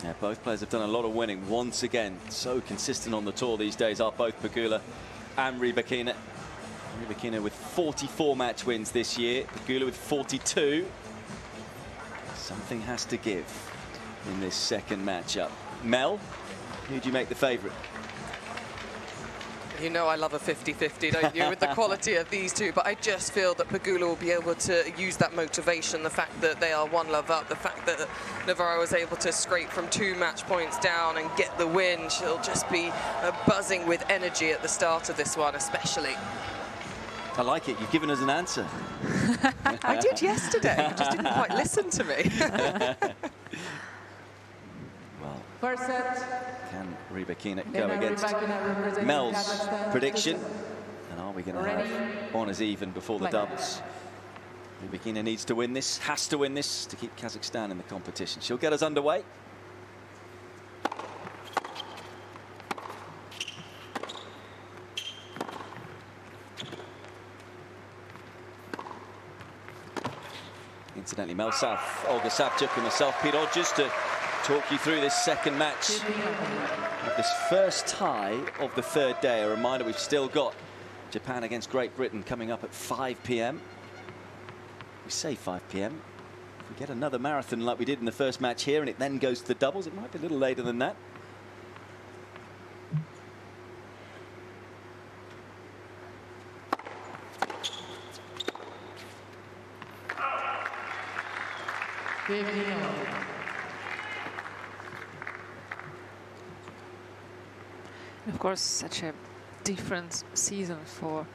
Yeah, both players have done a lot of winning. Once again, so consistent on the tour these days are both Pegula and Rybakina. Rybakina with 44 match wins this year, Pegula with 42. Something has to give in this second matchup. Mel, who do you make the favourite? You know I love a 50-50, don't you, with the quality of these two, but I just feel that Pegula will be able to use that motivation, the fact that they are 1-love up, the fact that Navarro was able to scrape from 2 match points down and get the win. She'll just be buzzing with energy at the start of this one, especially. I like it. You've given us an answer. I did yesterday. You just didn't quite listen to me. Well, first set. Can Rybakina go against Mel's prediction? And are we going to have honours even before the doubles? Rybakina needs to win this, has to win this to keep Kazakhstan in the competition. She'll get us underway. Incidentally, Mel South, Olga Savchuk and myself, Pete Hodges, to talk you through this second match of this first tie of the third day. A reminder, we've still got Japan against Great Britain coming up at 5 p.m. We say 5 p.m. If we get another marathon like we did in the first match here and it then goes to the doubles, it might be a little later than that. Of course, such a different season for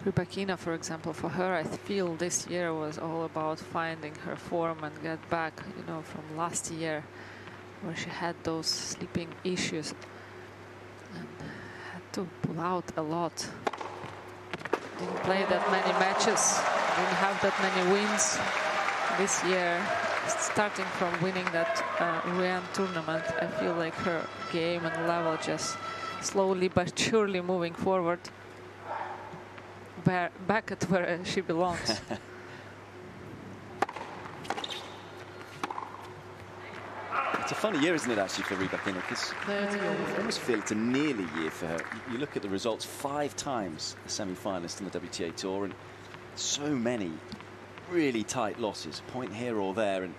Rybakina, for example. For her, I feel this year was all about finding her form and get back, you know, from last year where she had those sleeping issues and had to pull out a lot. Didn't play that many matches, didn't have that many wins this year. Starting from winning that Ruan tournament, I feel like her game and level just slowly but surely moving forward, back at where she belongs. It's a funny year, isn't it, actually, for Rybakina? Because I almost feel it's a nearly year for her. You look at the results, 5 times a semi-finalist on the WTA Tour, and so many really tight losses, a point here or there, and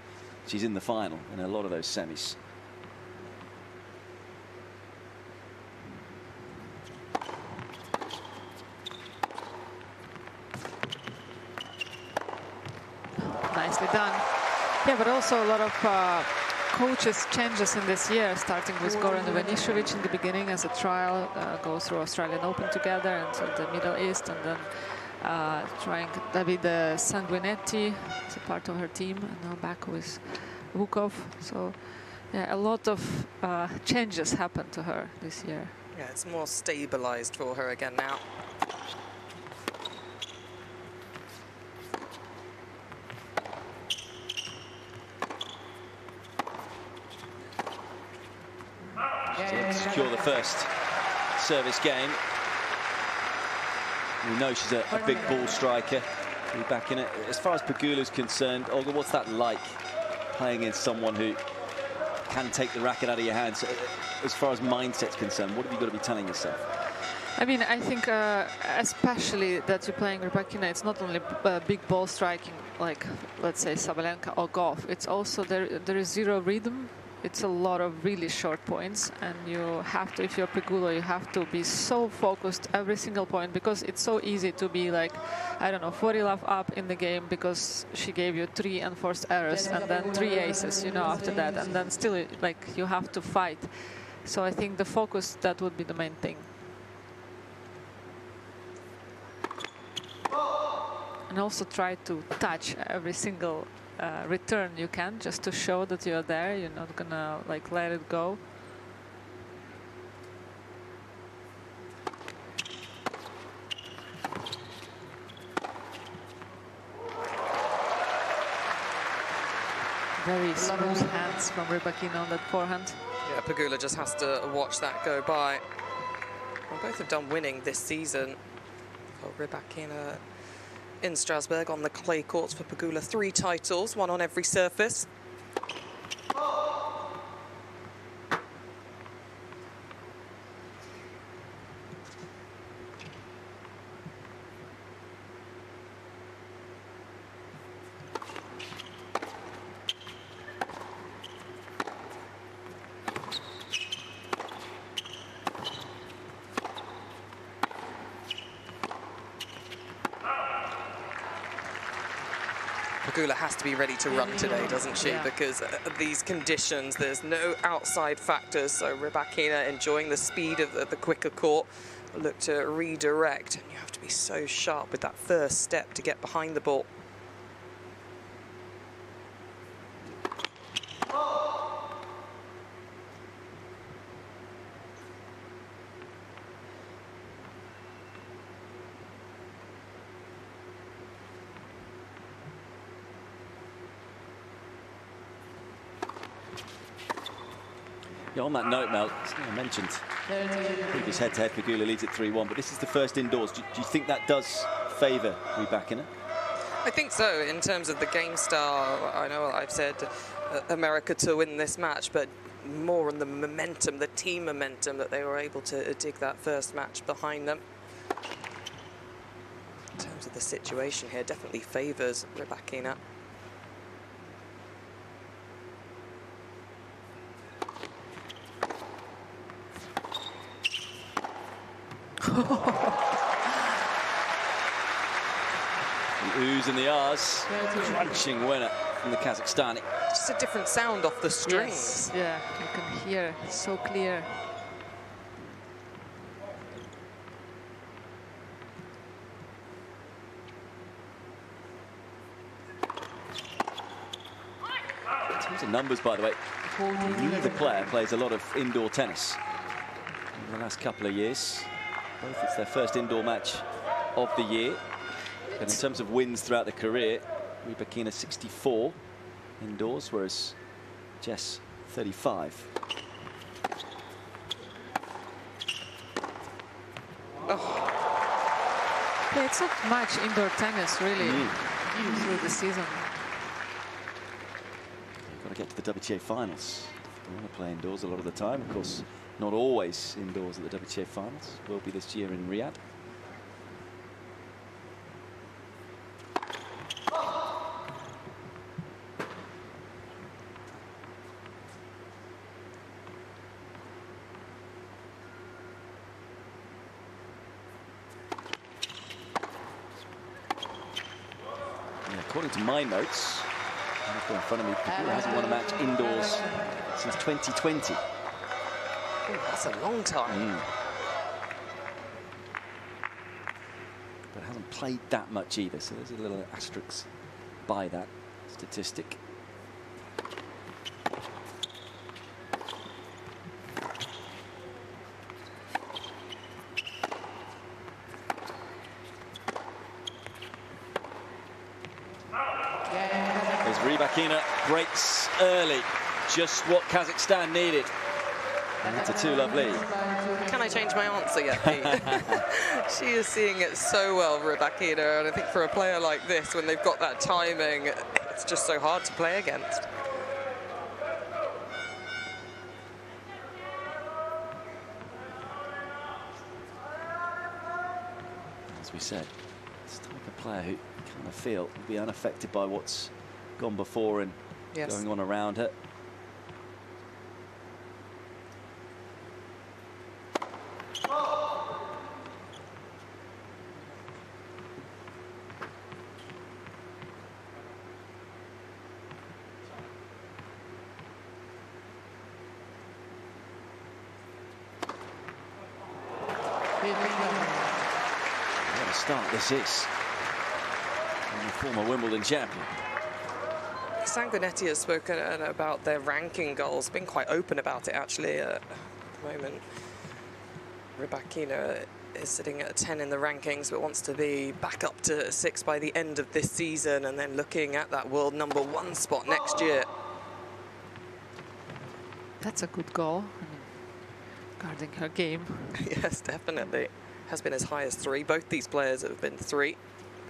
she's in the final in a lot of those semis. Nicely done. Yeah, but also a lot of coaches changes in this year, starting with Goran Ivanišević in the beginning as a trial, go through Australian Open together and to the Middle East, and then trying David Sanguinetti as a part of her team, and now back with Vukov. So yeah, a lot of changes happened to her this year. Yeah, it's more stabilized for her again now. Secure the first service game. We know she's a big ball striker. We're back in it. As far as Pegula's concerned, Olga, what's that like, playing against someone who can take the racket out of your hands? As far as mindset's concerned, what have you got to be telling yourself? I mean, I think especially that you're playing Rybakina, it's not only big ball striking like, let's say, Sabalenka or Goff. It's also there is zero rhythm. It's a lot of really short points, and you have to, if you're Pegula, you have to be so focused every single point, because it's so easy to be like, I don't know, 40-love up in the game because she gave you 3 enforced errors and then 3 aces, you know, after that, and then still like you have to fight. So I think the focus, that would be the main thing. And also try to touch every single return you can, just to show that you're there. You're not gonna like let it go. Very smooth hands from Rybakina on that forehand. Yeah, Pegula just has to watch that go by. Well, both have done winning this season. For Rybakina in Strasbourg on the clay courts, for Pegula 3 titles, 1 on every surface. Pegula has to be ready to run today, doesn't she? Yeah. Because these conditions, there's no outside factors. So Rybakina enjoying the speed of the quicker court, look to redirect. And you have to be so sharp with that first step to get behind the ball. Yeah, on that note, Mel, I mentioned previous head-to-head, Pegula leads at 3-1, but this is the first indoors. Do you think that does favour Rybakina? I think so, in terms of the game style. I know I've said America to win this match, but more on the momentum, the team momentum, that they were able to dig that first match behind them. In terms of the situation here, definitely favours Rybakina. The oohs and the ahs, crunching winner from the Kazakhstani. Just a different sound off the strings. Yes, yeah, you can hear it so clear. In terms of numbers, by the way, neither player plays a lot of indoor tennis in the last couple of years. Both it's their first indoor match of the year. But in terms of wins throughout the career, Rybakina 64 indoors, whereas Jess 35. Oh. Yeah, it's not much indoor tennis really through the season. You've got to get to the WTA finals. You want to play indoors a lot of the time. Of course, not always indoors at the WTA finals. Will be this year in Riyadh. According to my notes, I've got in front of me, Pegula hasn't won a match indoors since 2020. Ooh, that's a long time. But hasn't played that much either, so there's a little asterisk by that statistic. Rybakina breaks early, just what Kazakhstan needed. And it's a 2-love lead. Can I change my answer yet, Pete? She is seeing it so well, Rybakina, and I think for a player like this, when they've got that timing, it's just so hard to play against. As we said, it's the type of player who kind of feel will be unaffected by what's gone before and going on around her. What a start this is. And the former Wimbledon champion. Sanguinetti has spoken about their ranking goals, been quite open about it actually at the moment. Rybakina is sitting at 10 in the rankings, but wants to be back up to 6 by the end of this season, and then looking at that world #1 spot next year. That's a good goal. I mean, guarding her game. Yes, definitely. Has been as high as 3. Both these players have been 3,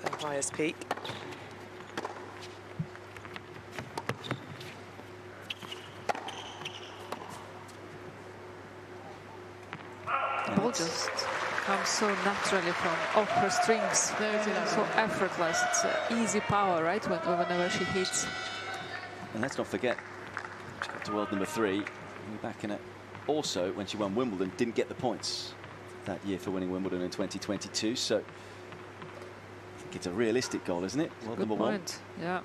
their highest peak. Ball just comes so naturally from off her strings, so effortless. It's easy power, right? Whenever she hits. And let's not forget, she got to world #3. Rybakina also, when she won Wimbledon, didn't get the points that year for winning Wimbledon in 2022. So I think it's a realistic goal, isn't it? World #1. Yeah.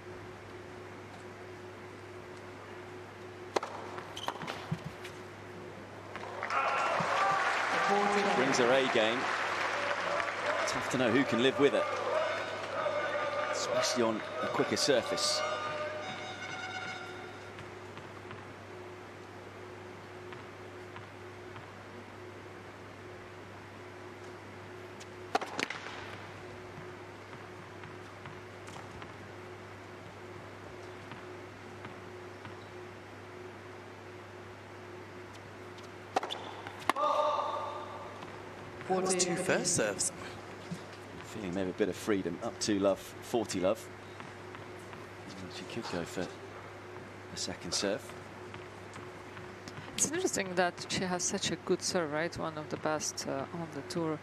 brings her A game. Tough to know who can live with it, especially on a quicker surface. What's 2 first serves? Feeling maybe a bit of freedom. Up 2 love, 40 love. She could go for a second serve. It's interesting that she has such a good serve, right? One of the best on the tour.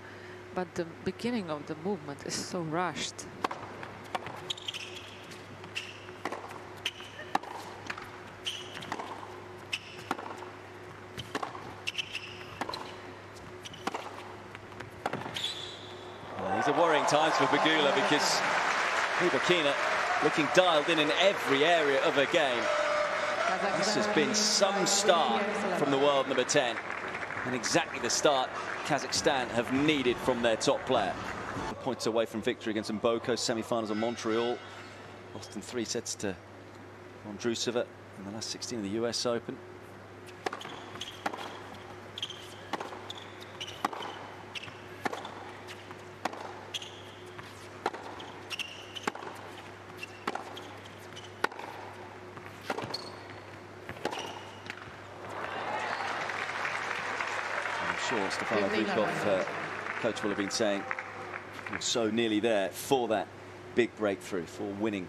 But the beginning of the movement is so rushed. These are worrying times for Pegula because Rybakina looking dialed in every area of her game. This has been some start from the world number 10, and exactly the start Kazakhstan have needed from their top player. Points away from victory against Mboko, semi-finals in Montreal. Lost in 3 sets to Vondrousova in the last 16 of the US Open. Coach will have been saying you're so nearly there for that big breakthrough, for winning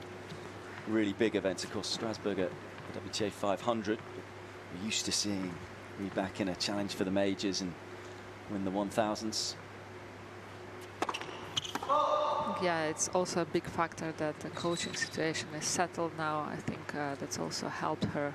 really big events. Of course, Strasbourg at the WTA 500. We're used to seeing Rybakina challenge for the majors and win the 1000s. Yeah, it's also a big factor that the coaching situation is settled now. I think that's also helped her.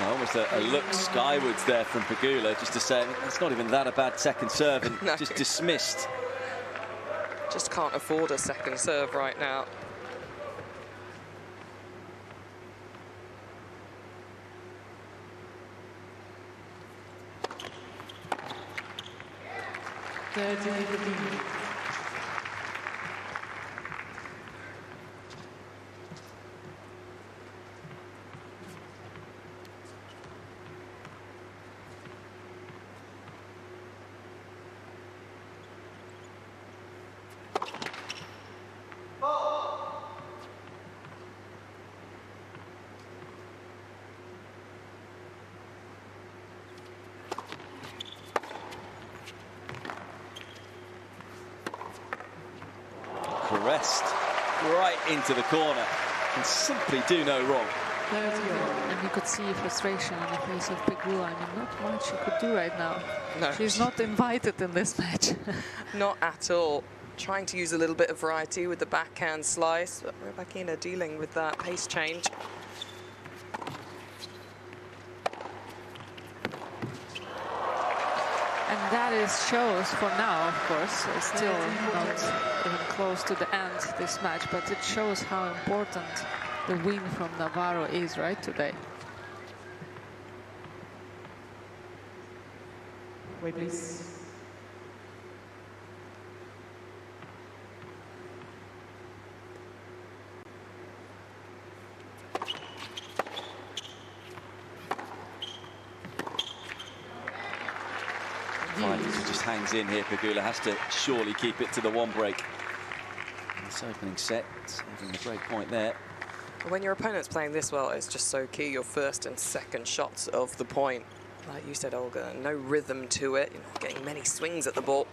Almost a look skywards there from Pegula, just to say it's not even that a bad second serve, and No. just dismissed. Just can't afford a second serve right now. Caressed right into the corner and simply do no wrong. And you could see frustration in the face of Pegula. I mean, not much she could do right now. No. She's not invited in this match. Not at all. Trying to use a little bit of variety with the backhand slice, but Rybakina dealing with that pace change. And that shows for now, of course. It's still not even close to the end, this match, but it shows how important the win from Navarro is, right, today. Wait, please. She just hangs in here. Pegula has to surely keep it to the 1 break. This opening set, saving the break point there. When your opponent's playing this well, it's just so key, your first and second shots of the point. Like you said, Olga, no rhythm to it. You're not getting many swings at the ball.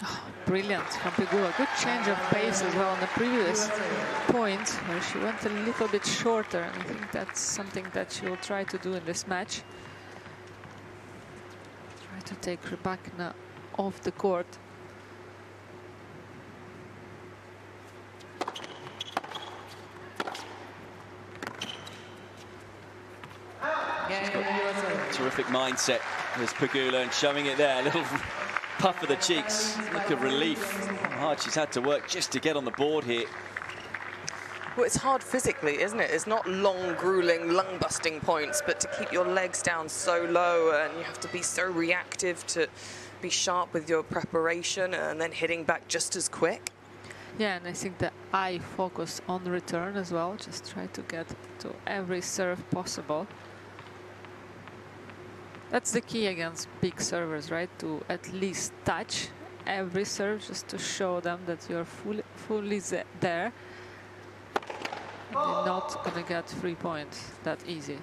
Oh, brilliant from Pegula. Good change of pace as well on the previous point, where she went a little bit shorter, and I think that's something that she will try to do in this match. Try to take Rybakina off the court. Terrific mindset as Pegula, and showing it there. A little puff of the cheeks, look of relief. How hard she's had to work just to get on the board here. Well, it's hard physically, isn't it? It's not long, grueling, lung-busting points, but to keep your legs down so low, and you have to be so reactive to be sharp with your preparation and then hitting back just as quick. Yeah, and I think that I focus on return as well. Just try to get to every serve possible. That's the key against big servers, right? To at least touch every serve, just to show them that you're fully there. And they're not gonna get 3 points that easy.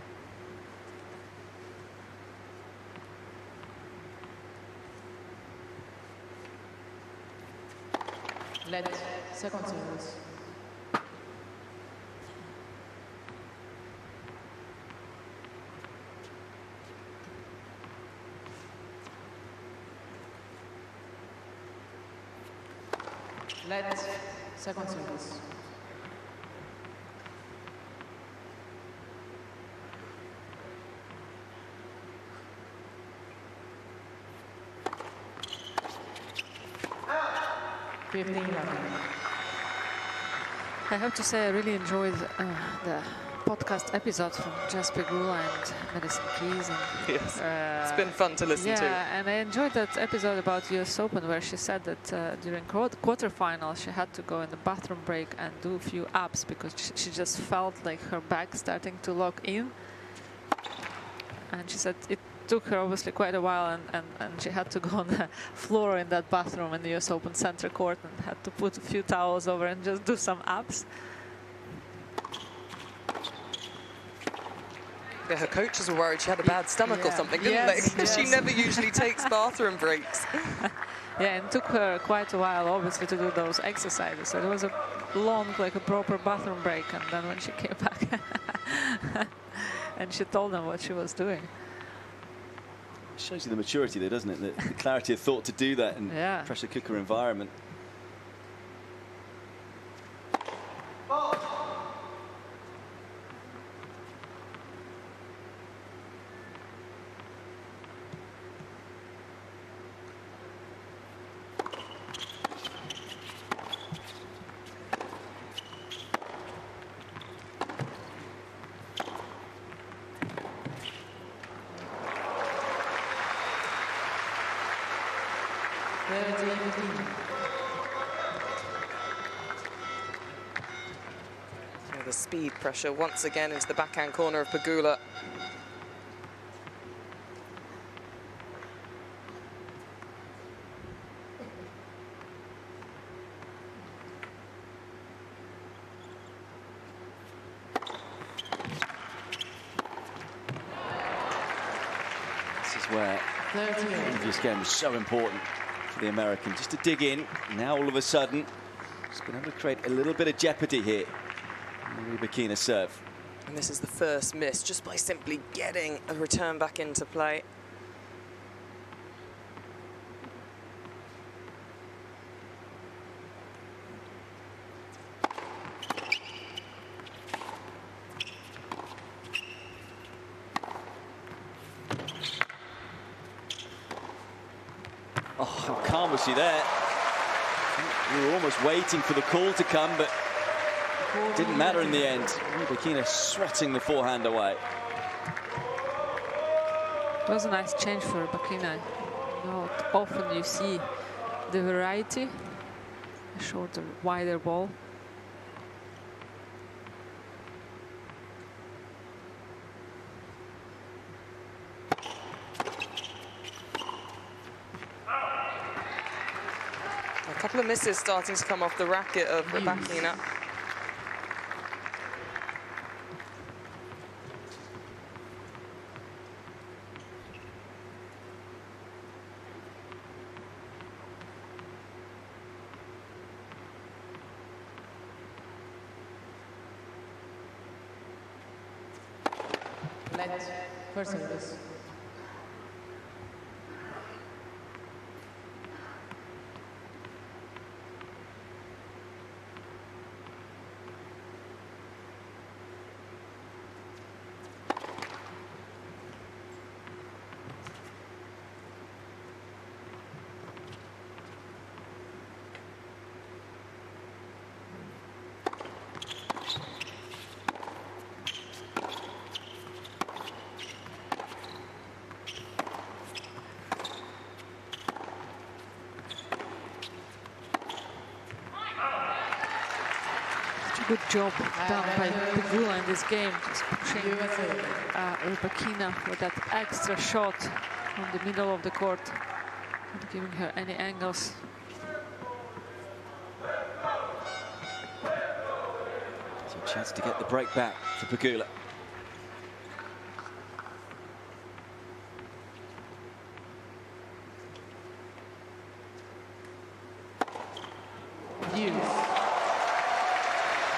Let second service. Let second service. I have to say I really enjoyed the podcast episodes from just Pegula and Madison Keys. And, Yes, it's been fun to listen to. Yeah, and I enjoyed that episode about US Open where she said that during quarterfinals she had to go in the bathroom break and do a few ups because she just felt like her back starting to lock in. And she said it took her obviously quite a while, and she had to go on the floor in that bathroom in the US Open Center Court and had to put a few towels over and just do some ups. Yeah, her coaches were worried she had a bad stomach or something, didn't they? Yes. She never usually takes bathroom breaks. Yeah, and it took her quite a while, obviously, to do those exercises. So it was a long, like a proper bathroom break. And then when she came back, and she told them what she was doing. Shows you the maturity there, doesn't it? The clarity of thought to do that in pressure cooker environment. The speed pressure once again into the backhand corner of Pegula. This is where the previous game was so important for the American, just to dig in. Now all of a sudden, he's been able to create a little bit of jeopardy here. Rybakina serve. And this is the first miss just by simply getting a return back into play. Oh, how calm was she there? We were almost waiting for the call to come, but it didn't matter in the end. Rybakina swatting the forehand away. It was a nice change for Rybakina. Not often you see the variety, a shorter, wider ball. A couple of misses starting to come off the racket of Rybakina. Let first service. Good job done by Pegula in this game, just pushing Rybakina for that extra shot on the middle of the court, not giving her any angles. So a chance to get the break back for Pegula.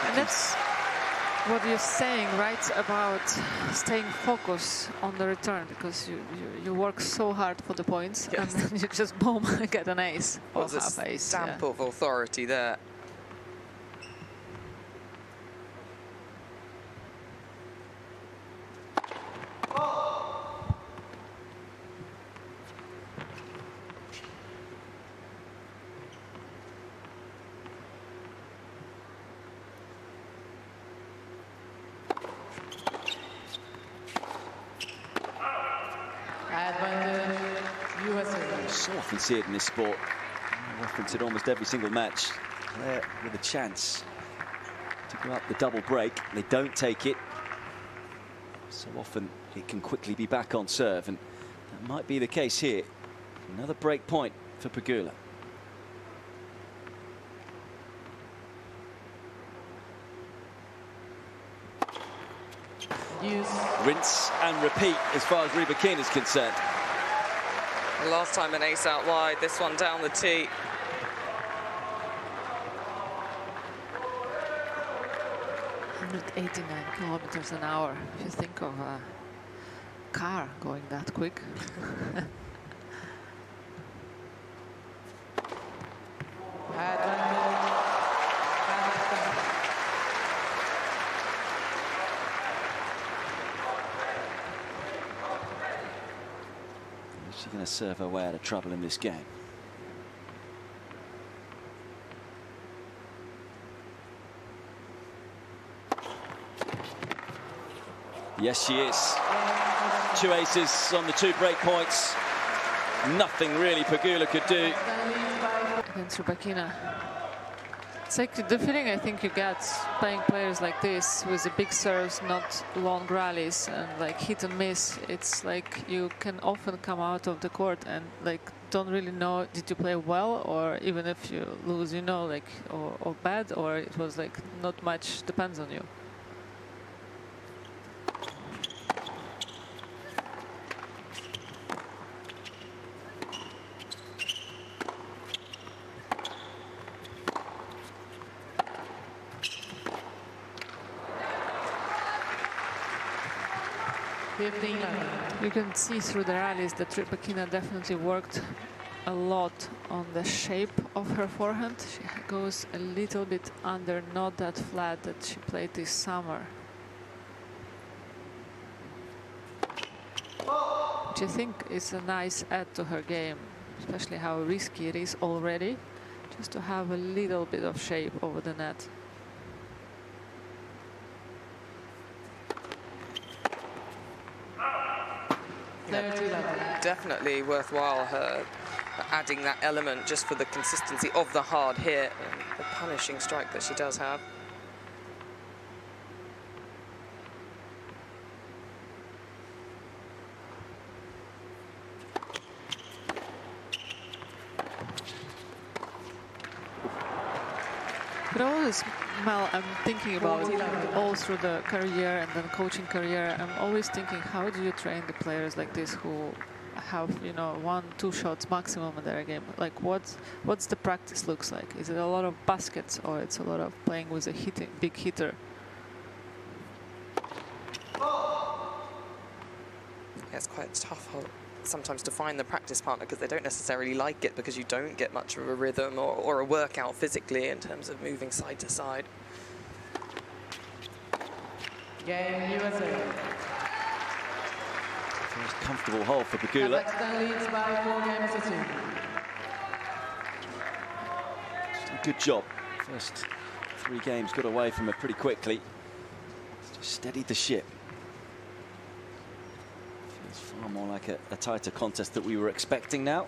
And that's what you're saying, right, about staying focused on the return, because you work so hard for the points, yes, and then you just boom, get an ace or half ace. Stamp yeah. of authority there. So often see it in this sport. I reference it almost every single match. Player with a chance to go up the double break. They don't take it. So often it can quickly be back on serve, and that might be the case here. Another break point for Pegula. Rinse and repeat as far as Rybakina is concerned. Last time an ace out wide, this one down the tee. 189 kilometers an hour. If you think of a car going that quick. She's going to serve her way out of trouble in this game. Yes, she is. 2 aces on the 2 break points. Nothing really Pegula could do against Rybakina. It's like the feeling I think you get playing players like this with the big serves, not long rallies and like hit and miss. It's like you can often come out of the court and like don't really know, did you play well, or even if you lose, you know, like or bad, or it was like not much depends on you. You can see through the rallies that Rybakina definitely worked a lot on the shape of her forehand. She goes a little bit under, not that flat that she played this summer. Which I think is a nice add to her game, especially how risky it is already, just to have a little bit of shape over the net. Definitely worthwhile her adding that element just for the consistency of the hard hit and the punishing strike that she does have. But always, Mel, I'm thinking about all through the career and then coaching career. I'm always thinking, how do you train the players like this who have, you know, 1-2 shots maximum in their game? Like, what's the practice looks like? Is it a lot of baskets, or it's a lot of playing with a big hitter? Yeah, it's quite tough sometimes to find the practice partner because they don't necessarily like it, because you don't get much of a rhythm or a workout physically in terms of moving side to side. Game USA. First comfortable hole for Pegula. Kazakhstan leads by 4 games to 2. Just a good job. First 3 games got away from her pretty quickly. Just steadied the ship. Feels far more like a tighter contest that we were expecting now.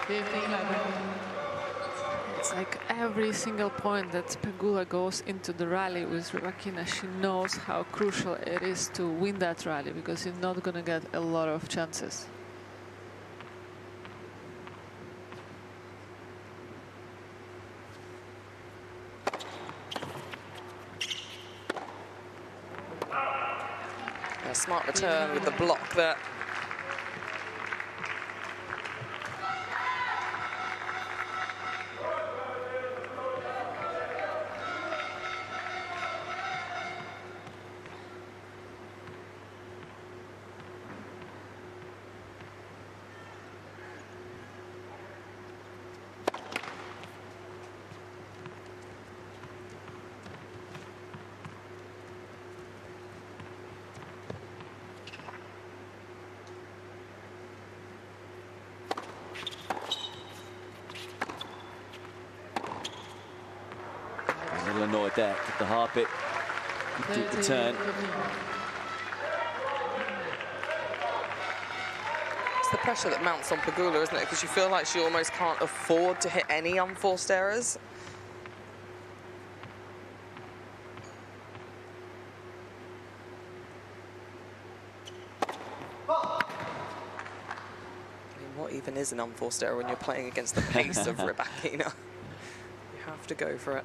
15-11. It's like every single point that Pegula goes into the rally with Rybakina, she knows how crucial it is to win that rally, because you're not going to get a lot of chances. A smart return with the block there. A little annoyed there with the hard bit. Did the turn. It's the pressure that mounts on Pegula, isn't it? Because you feel like she almost can't afford to hit any unforced errors. I mean, what even is an unforced error when you're playing against the pace of Rybakina? You have to go for it.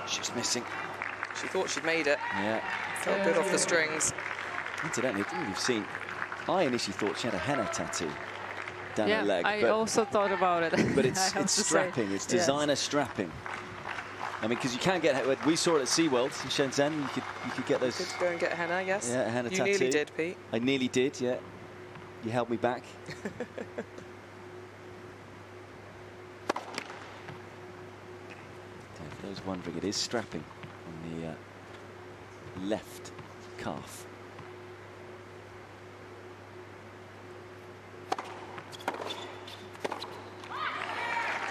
She's missing. She thought she'd made it. Yeah. Felt good off the strings. Incidentally, I think you've seen, I initially thought she had a henna tattoo down her leg. I also thought about it. But it's strapping, it's designer strapping. I mean, because you can get, we saw it at SeaWorld in Shenzhen, you could get those. You could go and get a henna, yes? Yeah, a henna tattoo. You nearly did, Pete. I nearly did, yeah. You held me back. For those wondering, it is strapping on the left calf.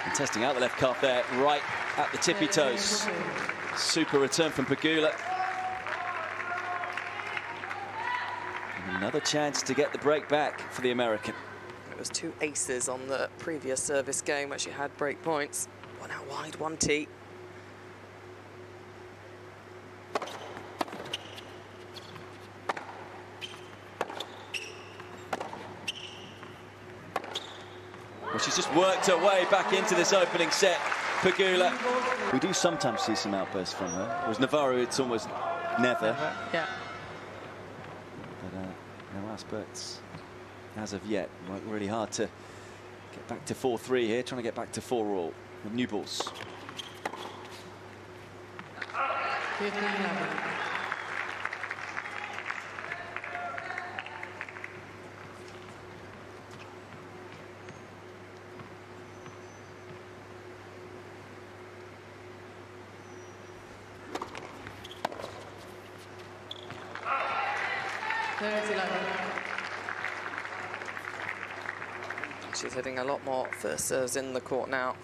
And testing out the left calf there, right at the tippy toes. Super return from Pegula. And another chance to get the break back for the American. It was 2 aces on the previous service game where she had break points. One out wide, 1 tee. Well, she's just worked her way back into this opening set, Pegula. We do sometimes see some outbursts from her. Whereas Navarro, it's almost never. Yeah. But no outbursts as of yet. Worked really hard to get back to 4-3 here, trying to get back to 4-all. With new balls. 15-11. She's hitting a lot more first serves in the court now.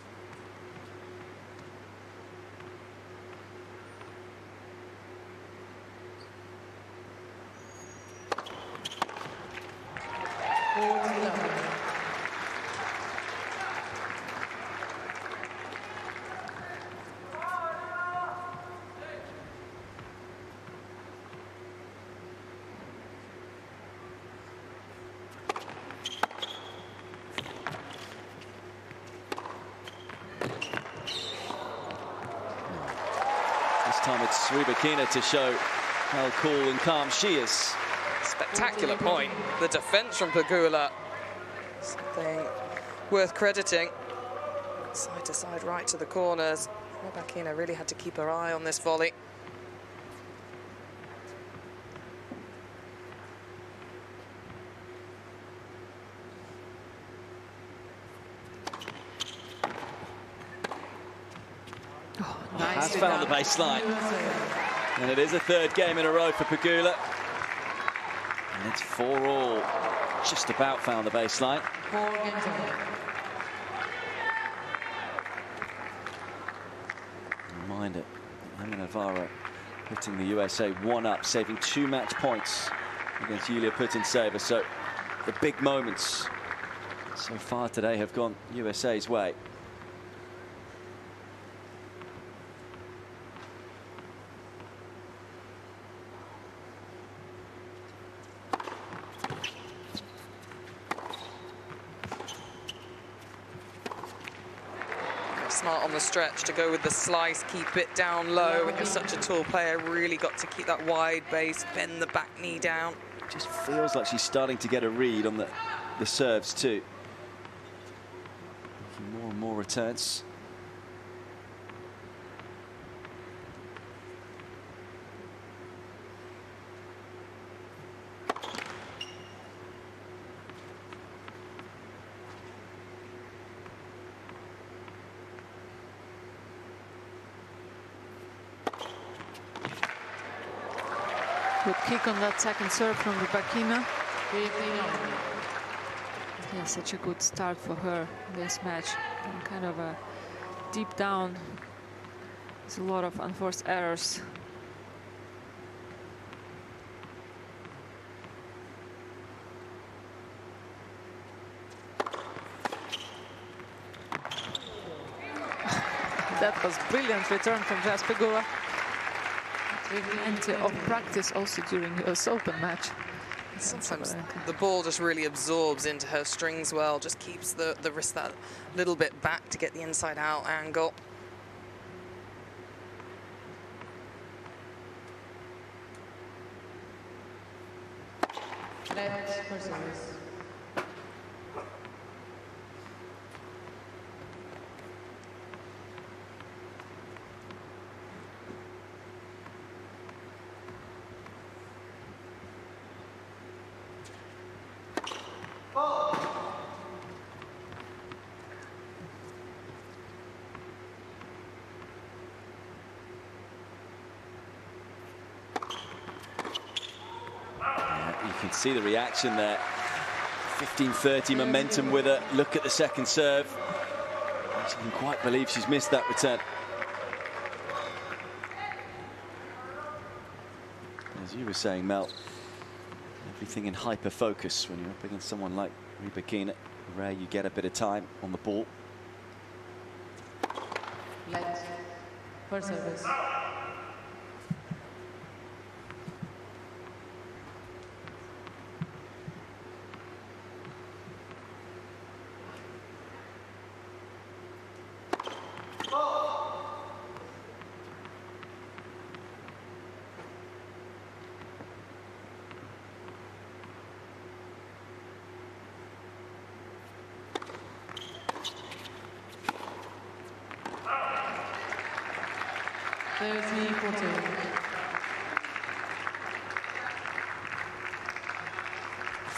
This time it's Rybakina to show how cool and calm she is. Spectacular point. The defense from Pegula. Something worth crediting. Side to side, right to the corners. Rybakina really had to keep her eye on this volley. Has found the baseline. And it is a 3rd game in a row for Pegula. And it's 4-all. Just about found the baseline. Reminder, Elena Rybakina putting the USA 1 up, saving 2 match points against Yulia Putintseva. So the big moments so far today have gone USA's way. Smart on the stretch to go with the slice, keep it down low. When you're such a tall player, really got to keep that wide base, bend the back knee down. Just feels like she's starting to get a read on the serves too. Making more and more returns. Good kick on that second serve from Rybakina. Yeah, such a good start for her in this match. And kind of a deep down. There's a lot of unforced errors. That was brilliant return from Pegula. And of practice also during the US Open match. Sometimes the ball just really absorbs into her strings well, just keeps the wrist that little bit back to get the inside out angle. Left for service. You can see the reaction there. 15-30 momentum with her. Look at the second serve. She can quite believe she's missed that return. As you were saying, Mel, everything in hyper focus when you're up against someone like Rybakina. Rare you get a bit of time on the ball. Left for service.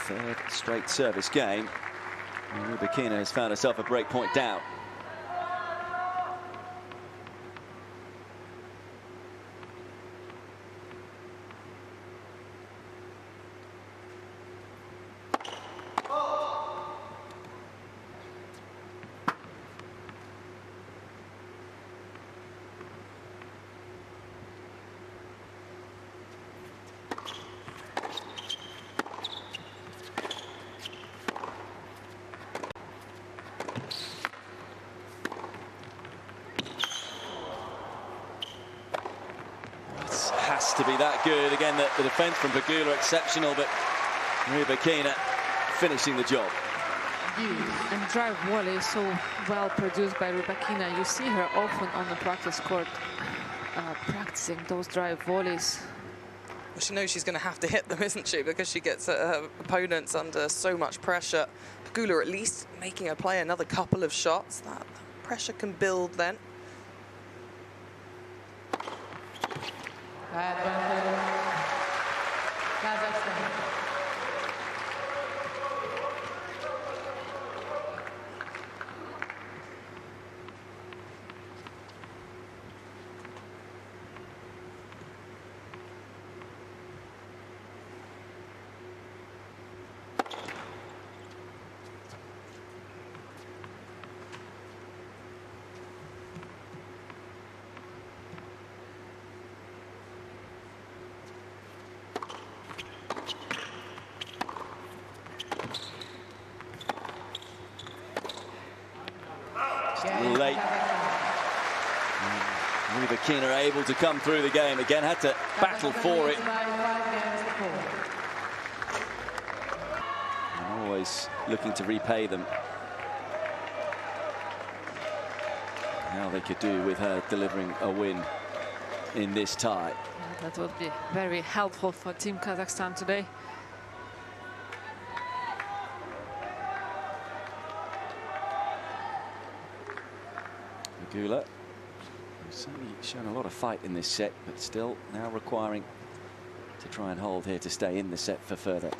Third straight service game. And Rybakina has found herself a break point down. Has to be that good. Again, the defense from Pegula exceptional, but Rybakina finishing the job. And drive volley is so well produced by Rybakina. You see her often on the practice court practicing those drive volleys. Well, she knows she's going to have to hit them, isn't she? Because she gets her opponents under so much pressure. Pegula at least making her play another couple of shots. That pressure can build then. Kazakhstan. late. Rybakina able to come through the game again, had to battle for it. And always looking to repay them. How they could do with her delivering a win in this tie. That would be very helpful for Team Kazakhstan today. Pegula, who's certainly shown a lot of fight in this set, but still now requiring to try and hold here to stay in the set for further.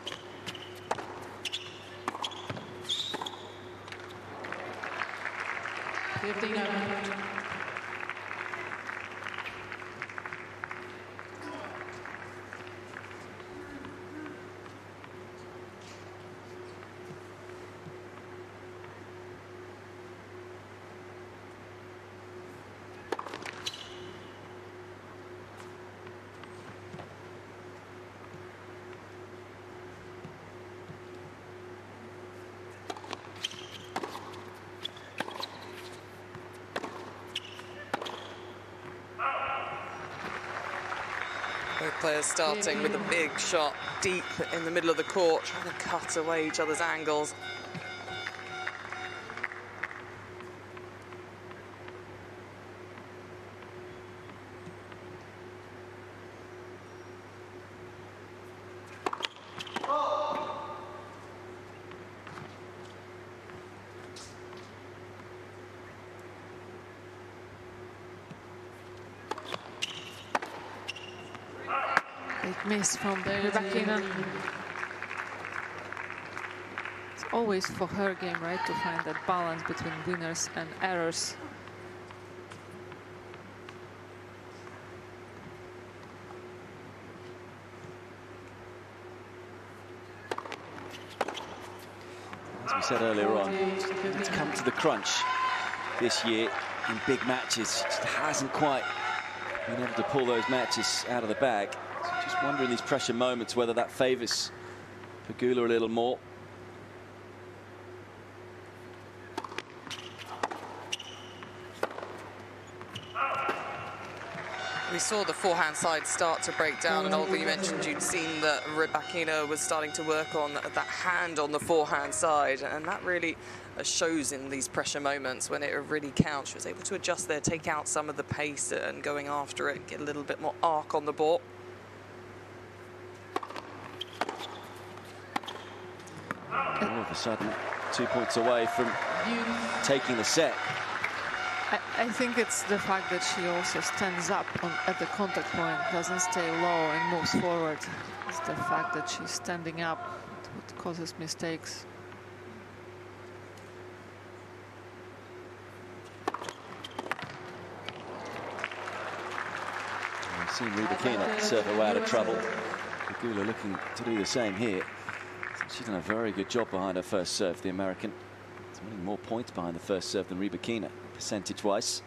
Both players starting with a big shot deep in the middle of the court, trying to cut away each other's angles. Big miss from Rybakina. It's always for her game, right, to find that balance between winners and errors. As we said earlier on, it's come to the crunch this year in big matches. Just hasn't quite been able to pull those matches out of the bag. So just wonder in these pressure moments whether that favours Pegula a little more. We saw the forehand side start to break down, and although you mentioned you'd seen that Rybakina was starting to work on that hand on the forehand side, and that really shows in these pressure moments when it really counts. She was able to adjust there, take out some of the pace and going after it, get a little bit more arc on the ball. All of a sudden, 2 points away from taking the set. I think it's the fact that she also stands up at the contact point, doesn't stay low and moves forward. It's the fact that she's standing up that causes mistakes. I've seen Rybakina serve her way out of trouble. Pegula looking to do the same here. She's done a very good job behind her first serve, the American. She's winning more points behind the first serve than Rybakina, percentage-wise.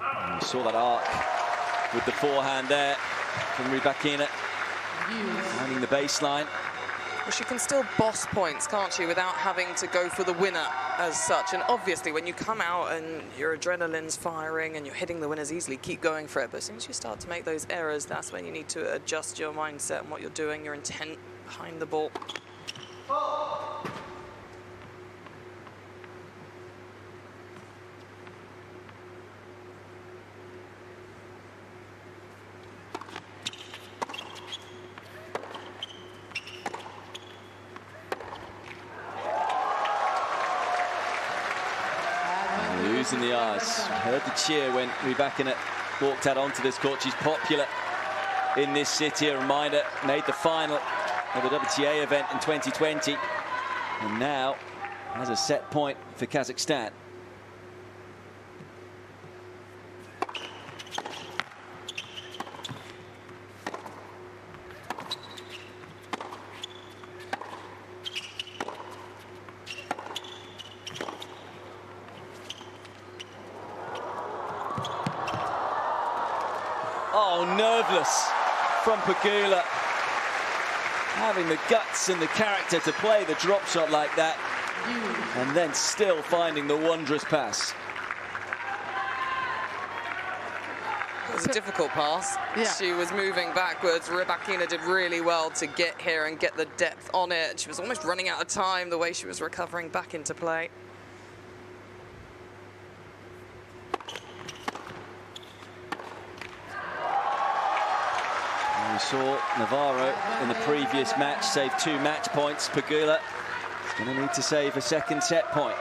And you saw that arc with the forehand there from Rybakina, finding the baseline. Well, she can still boss points, can't she, without having to go for the winner as such. And obviously, when you come out and your adrenaline's firing and you're hitting the winners easily, keep going for it. But as soon as you start to make those errors, that's when you need to adjust your mindset and what you're doing, your intent behind the ball. In the eyes. Heard the cheer when Rybakina walked out onto this court. She's popular in this city. A reminder, made the final of the WTA event in 2020 and now has a set point for Kazakhstan. nerveless from Pegula. Having the guts and the character to play the drop shot like that, and then still finding the wondrous pass. It was a difficult pass. Yeah. She was moving backwards. Rybakina did really well to get here and get the depth on it. She was almost running out of time the way she was recovering back into play. We saw Navarro in the previous match save 2 match points. Pegula is going to need to save a second set point.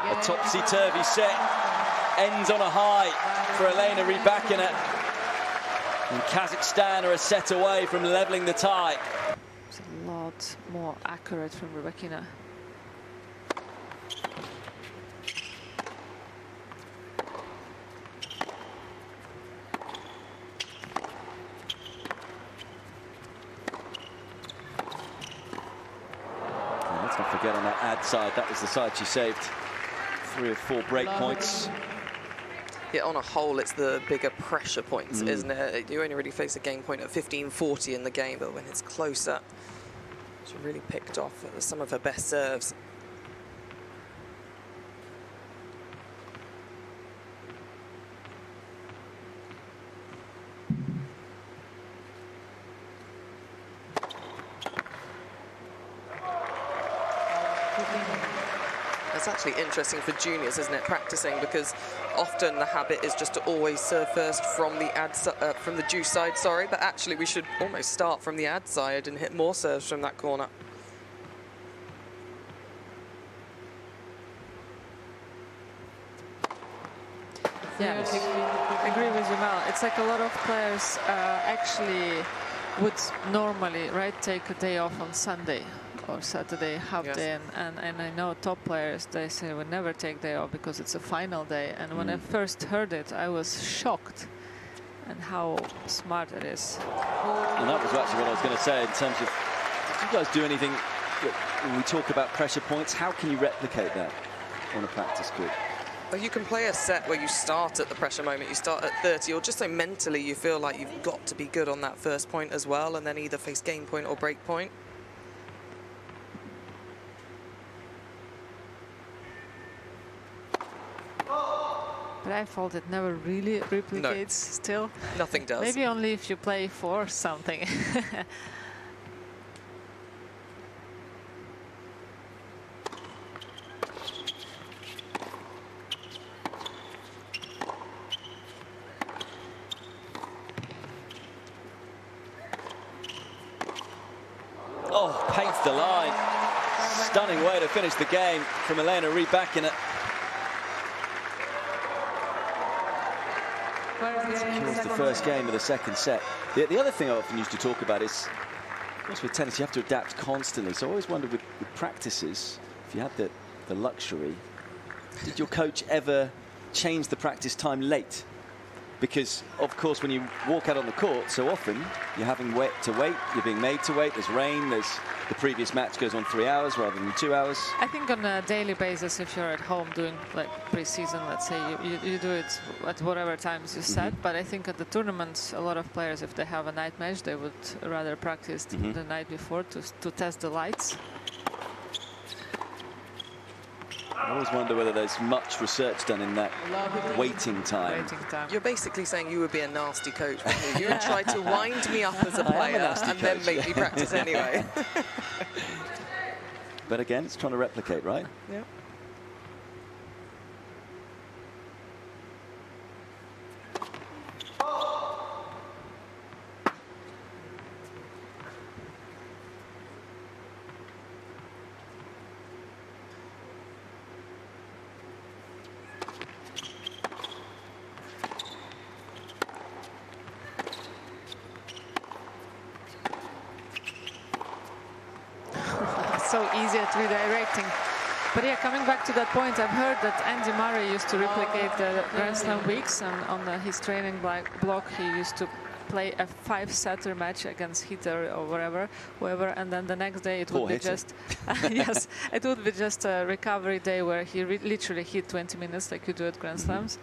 A topsy-turvy set ends on a high for Elena Rybakina. And Kazakhstan are a set away from leveling the tie. It's a lot more accurate from Rybakina. Let's not forget on that ad side, that was the side she saved 3 or 4 break points. Yeah, on a whole, it's the bigger pressure points, isn't it? You only really face a game point at 15-40 in the game, but when it's closer, she really picked off some of her best serves. It's actually interesting for juniors, isn't it, practicing, because often the habit is just to always serve first from the juice side, sorry, but actually we should almost start from the ad side and hit more serves from that corner. Yeah, I agree with you, Mel. It's like a lot of players actually would normally, right, take a day off on Sunday or Saturday, half day, and I know top players, they say we never take day off because it's a final day. And when I first heard it, I was shocked and how smart it is. And that was actually what I was going to say in terms of, did you guys do anything when we talk about pressure points? How can you replicate that on a practice court? Well, you can play a set where you start at the pressure moment, you start at 30, or just so mentally you feel like you've got to be good on that first point as well, and then either face game point or break point. But I thought it never really replicates still. Nothing does. Maybe only if you play for something. Oh, paints the line. Stunning way to finish the game from Elena Rybakina. Secures the first game of the second set. The other thing I often used to talk about is, of course, with tennis, you have to adapt constantly. So I always wondered with practices, if you had the luxury, did your coach ever change the practice time late? Because, of course, when you walk out on the court, so often you're having to wait, you're being made to wait, there's rain, the previous match goes on 3 hours rather than 2 hours. I think on a daily basis, if you're at home doing like pre-season, let's say, you do it at whatever times you set. But I think at the tournaments, a lot of players, if they have a night match, they would rather practice the night before to test the lights. I always wonder whether there's much research done in that waiting time. You're basically saying you would be a nasty coach, wouldn't you? You would try to wind me up as a player and then make me practice anyway. But again, it's trying to replicate, right? Yeah. So easy at redirecting. But yeah, coming back to that point, I've heard that Andy Murray used to replicate the Grand Slam weeks, and on his training block he used to play a 5-setter match against Hitter or whoever, and then the next day it would be just yes, it would be just a recovery day where he literally hit 20 minutes like you do at Grand Slams.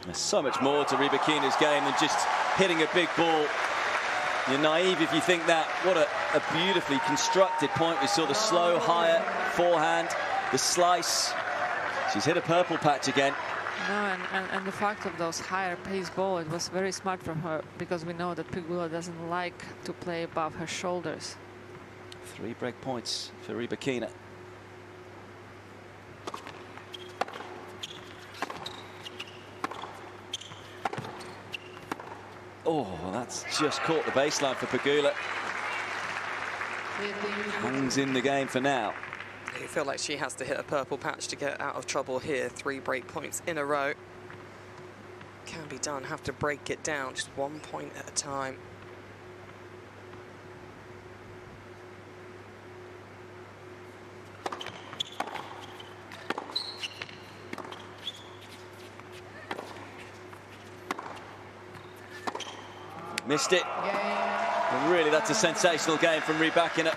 There's so much more to Rybakina's game than just hitting a big ball. You're naive if you think that. What a beautifully constructed point. We saw the slow, higher forehand, the slice. She's hit a purple patch again. No, and the fact of those higher pace ball, it was very smart from her, because we know that Pegula doesn't like to play above her shoulders. 3 break points for Rybakina. Oh, that's just caught the baseline for Pegula. Hangs in the game for now. You feel like she has to hit a purple patch to get out of trouble here. 3 break points in a row. Can be done, have to break it down, just 1 point at a time. Missed it. And really, that's a sensational game from Rybakina.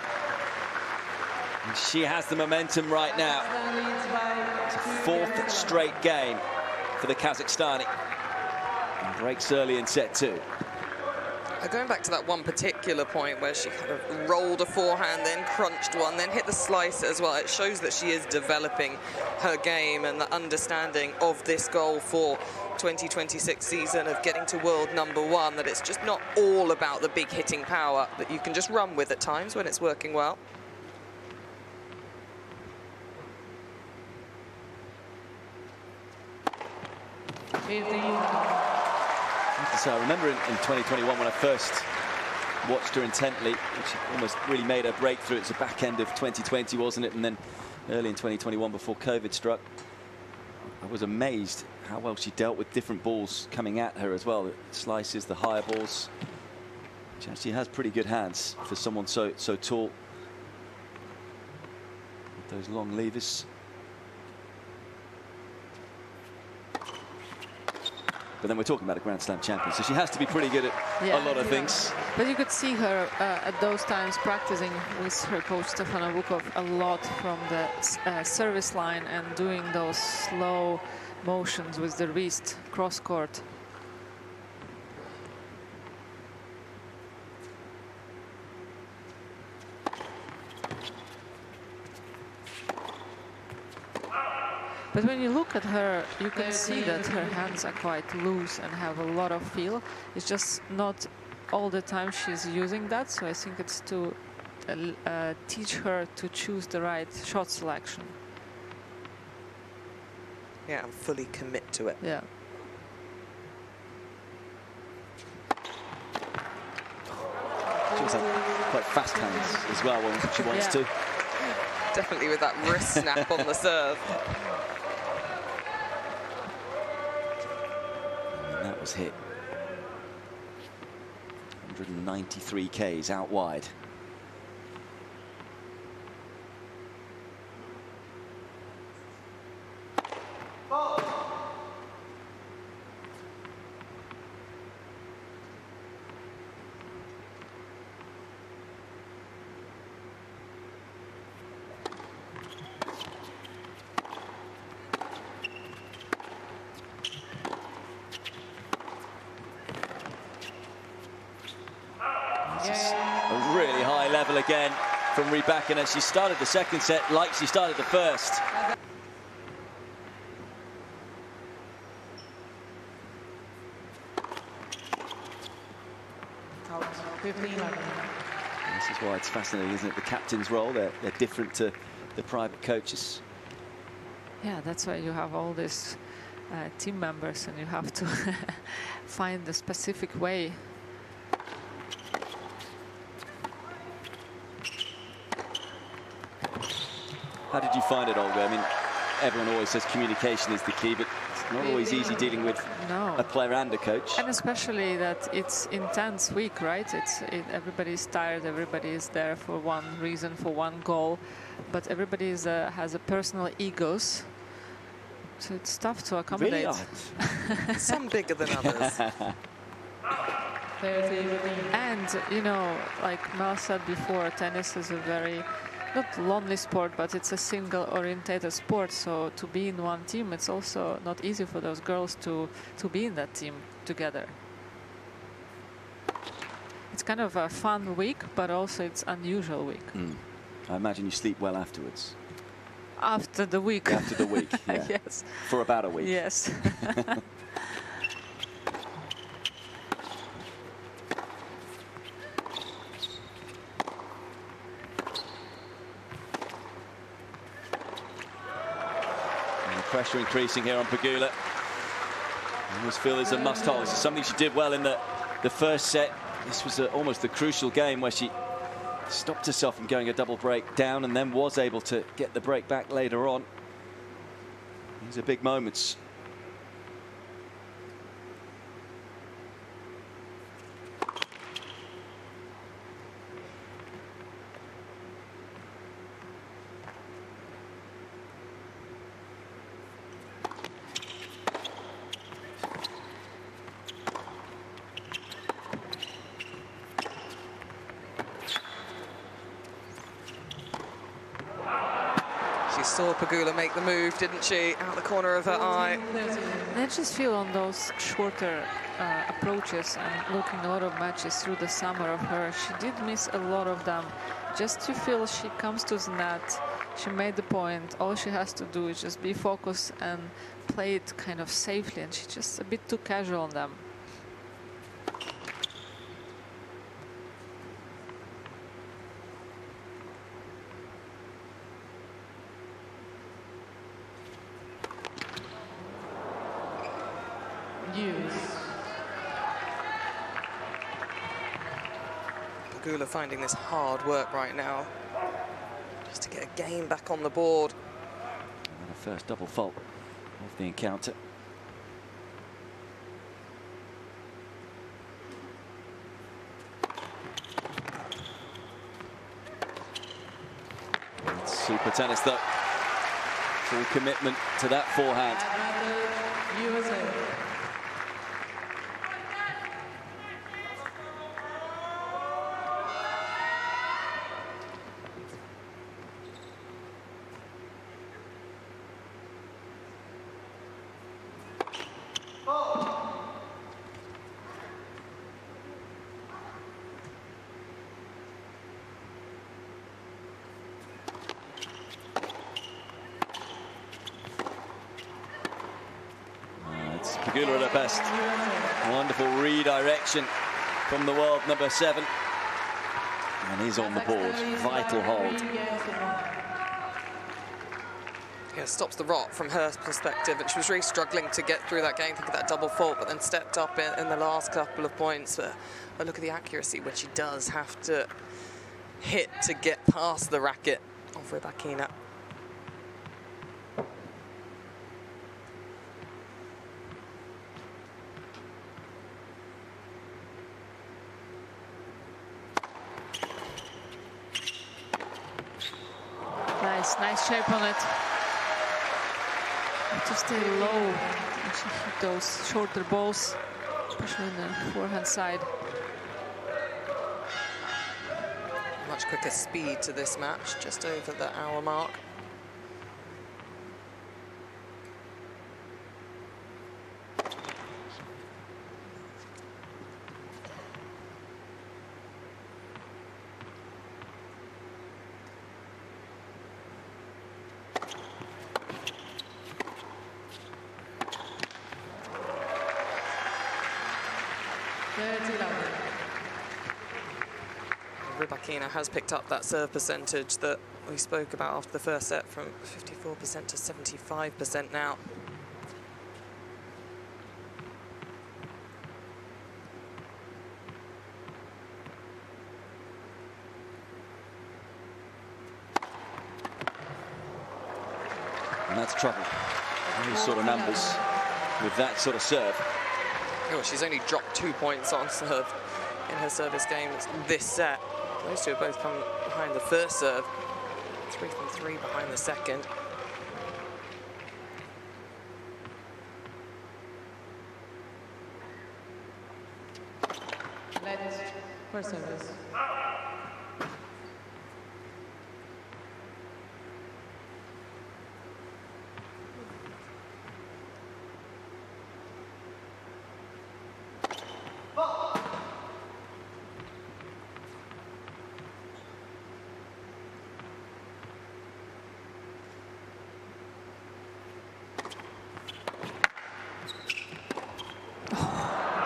And she has the momentum right now. It's a 4th straight game for the Kazakhstani. And breaks early in set 2. Going back to that one particular point where she kind of rolled a forehand, then crunched one, then hit the slice as well. It shows that she is developing her game and the understanding of this goal for 2026 season of getting to world #1, that it's just not all about the big hitting power that you can just run with at times when it's working well. So I remember in 2021 when I first watched her intently, which almost really made her breakthrough. It's the back end of 2020, wasn't it? And then early in 2021 before COVID struck. I was amazed how well she dealt with different balls coming at her as well. The slices, the higher balls. She actually has pretty good hands for someone so tall. With those long levers. But then we're talking about a Grand Slam champion, so she has to be pretty good at a lot of things. But you could see her at those times practicing with her coach Stefano Vukov a lot from the service line and doing those slow motions with the wrist cross court. But when you look at her, you can see that her hands are quite loose and have a lot of feel. It's just not all the time she's using that, so I think it's to teach her to choose the right shot selection. Yeah, and fully commit to it. Yeah. She has quite fast hands as well when she wants to. Definitely with that wrist snap on the serve. And that was hit. 193 Ks out wide. A really high level again from Rybakina. She started the second set like she started the first. This is why it's fascinating, isn't it? The captain's role, they're different to the private coaches. Yeah, that's why you have all this team members, and you have to find a specific way. How did you find it, Olga? I mean, everyone always says communication is the key, but it's not always easy dealing with a player and a coach. And especially that it's intense week, right? Everybody's tired, everybody is there for one reason, for one goal, but everybody has a personal egos, so it's tough to accommodate. Really? Some bigger than others. And, you know, like Mel said before, tennis is a very, not lonely sport, but it's a single-orientated sport. So to be in one team, it's also not easy for those girls to be in that team together. It's kind of a fun week, but also it's unusual week. I imagine you sleep well afterwards. After the week. After the week, yeah. Yes. For about a week. Yes. Pressure increasing here on Pegula. I always feel it's a must-hold. It's something she did well in the first set. This was almost the crucial game where she stopped herself from going a double break down and then was able to get the break back later on. These are big moments. She saw Pegula make the move, didn't she? Out the corner of her eye. I just feel on those shorter approaches and looking a lot of matches through the summer of her, she did miss a lot of them. Just to feel she comes to the net, she made the point, all she has to do is just be focused and play it kind of safely, and she's just a bit too casual on them. Pegula finding this hard work right now, just to get a game back on the board. And the first double fault of the encounter. It's super tennis though. Full commitment to that forehand. Pegula at her best. Wonderful redirection from the world number 7. And he's on the board. Vital hold. Yeah, stops the rot from her perspective, and she was really struggling to get through that game, thinking that double fault, but then stepped up in the last couple of points. But look at the accuracy, which she does have to hit to get past the racket of Rybakina. Nice shape on it. To stay low and she hit those shorter balls, especially on the forehand side. Much quicker speed to this match, just over the hour mark. Rybakina has picked up that serve percentage that we spoke about after the first set, from 54% to 75% now. that's trouble. These sort of numbers with that sort of serve. Oh, she's only dropped 2 points on serve in her service game this set. Those two have both come behind the first serve. 3 from 3 behind the second. First service.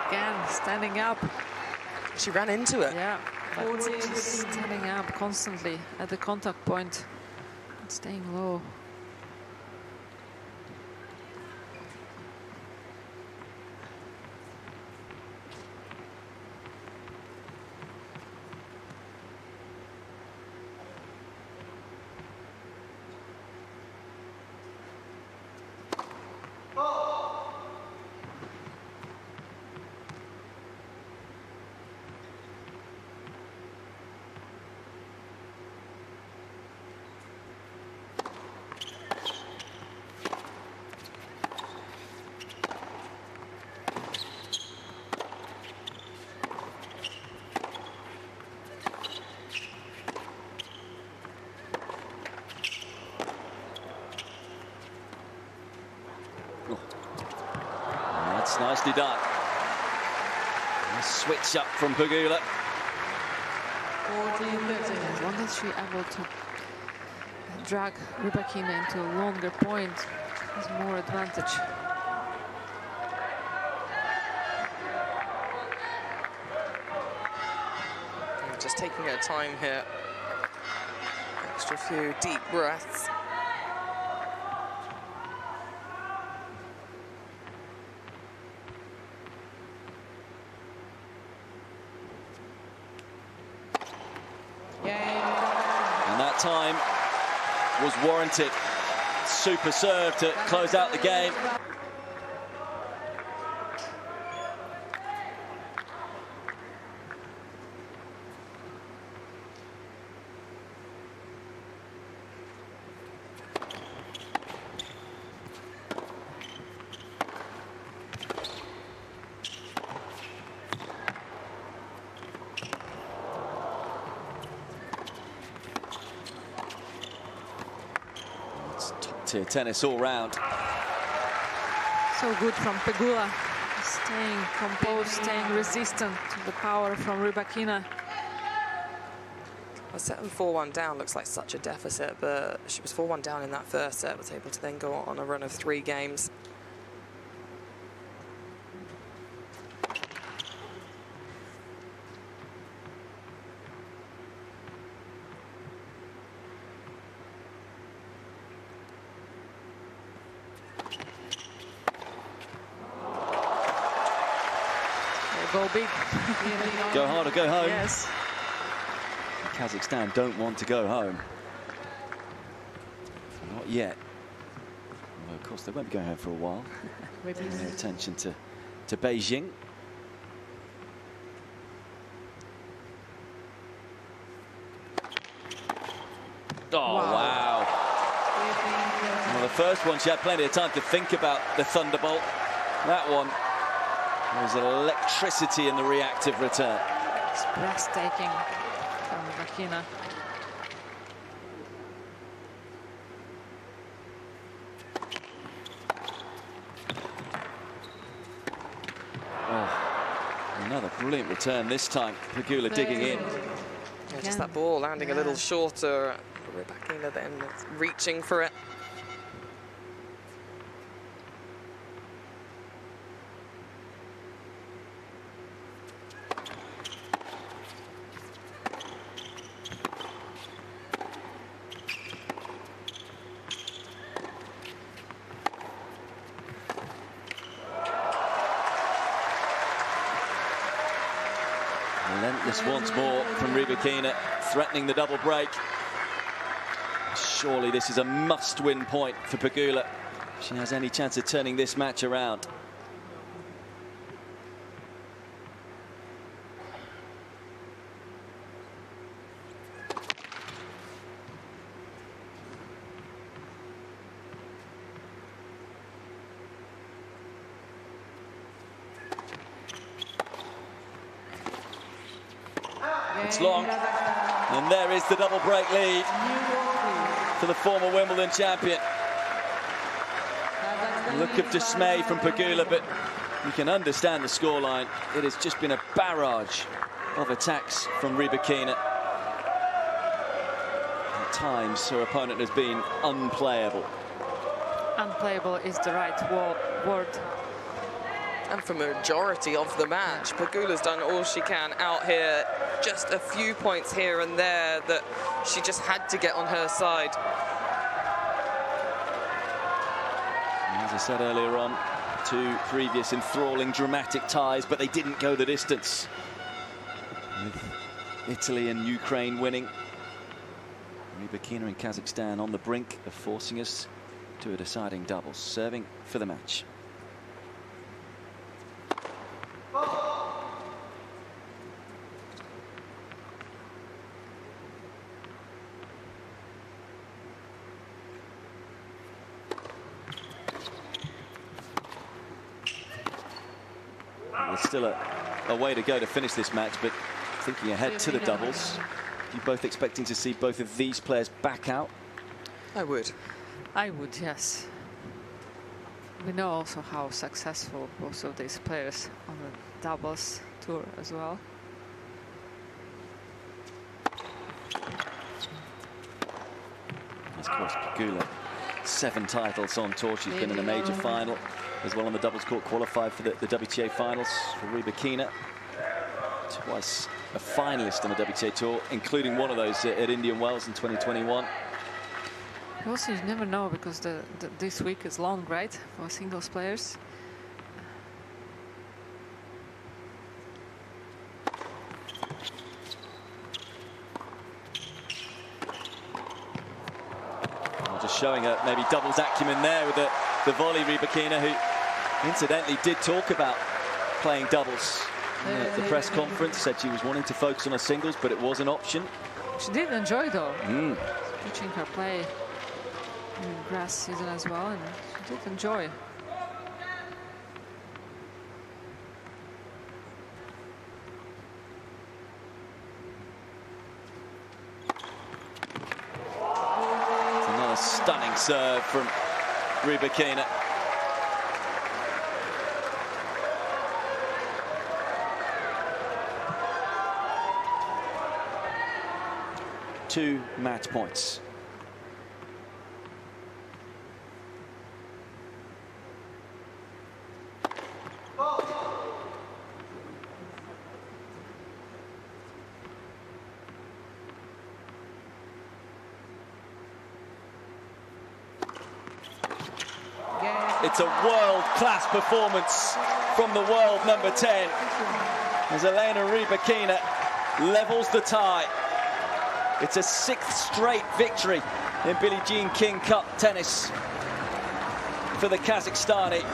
Again, standing up. She ran into it. Yeah, but just standing up constantly at the contact point and staying low. That's nicely done. Nice switch up from Pegula. 14-13. As long as she's able to drag Rybakina into a longer point, has more advantage. And just taking her time here. Extra few deep breaths. And that time was warranted. Super serve to close out the game. Top-tier tennis all round. So good from Pegula, staying composed, staying resistant to the power from Rybakina. Well, setting 4-1 down looks like such a deficit, but she was 4-1 down in that first set, was able to then go on a run of 3 games. Go big. Go hard or go home. Yes. Kazakhstan don't want to go home. Not yet. Well, of course, they won't be going home for a while. Turning their attention to Beijing. Oh, wow. Well, the first one, she had plenty of time to think about the Thunderbolt. That one, there was electricity in the reactive return. It's breathtaking from Rybakina. Oh, another brilliant return this time. Pegula digging in. Yeah, just that ball landing a little shorter. Rybakina then reaching for it. Relentless once more from Rybakina, threatening the double break. Surely this is a must-win point for Pegula. If she has any chance of turning this match around. It's long, and there is the double break lead for the former Wimbledon champion. A look of dismay from Pegula, but you can understand the scoreline. It has just been a barrage of attacks from Rybakina. At times, her opponent has been unplayable. Unplayable is the right word. And for majority of the match, Pegula's done all she can out here. Just a few points here and there that she just had to get on her side. As I said earlier on, 2 previous enthralling, dramatic ties, but they didn't go the distance. With Italy and Ukraine winning, Rybakina and Kazakhstan on the brink of forcing us to a deciding doubles, serving for the match. There's still a way to go to finish this match, but thinking ahead to the doubles, you both expecting to see both of these players back out? I would. I would, yes. We know also how successful both of these players on the doubles tour as well. Of course, Pegula, 7 titles on tour. She's been in a major final as well on the doubles court, qualified for the WTA finals. For Rybakina, twice a finalist on the WTA tour, including one of those at Indian Wells in 2021. Also, you never know, because this week is long, right, for singles players. Just showing her maybe doubles acumen there with the volley. Rybakina, who incidentally did talk about playing doubles at the press conference, said she was wanting to focus on her singles, but it was an option. She did enjoy, though, watching her play in the grass season as well, and she did enjoy. It's another stunning serve from Rybakina. Two match points. It's a world-class performance from the world number 10 as Elena Rybakina levels the tie. It's a 6th straight victory in Billie Jean King Cup tennis for the Kazakhstani.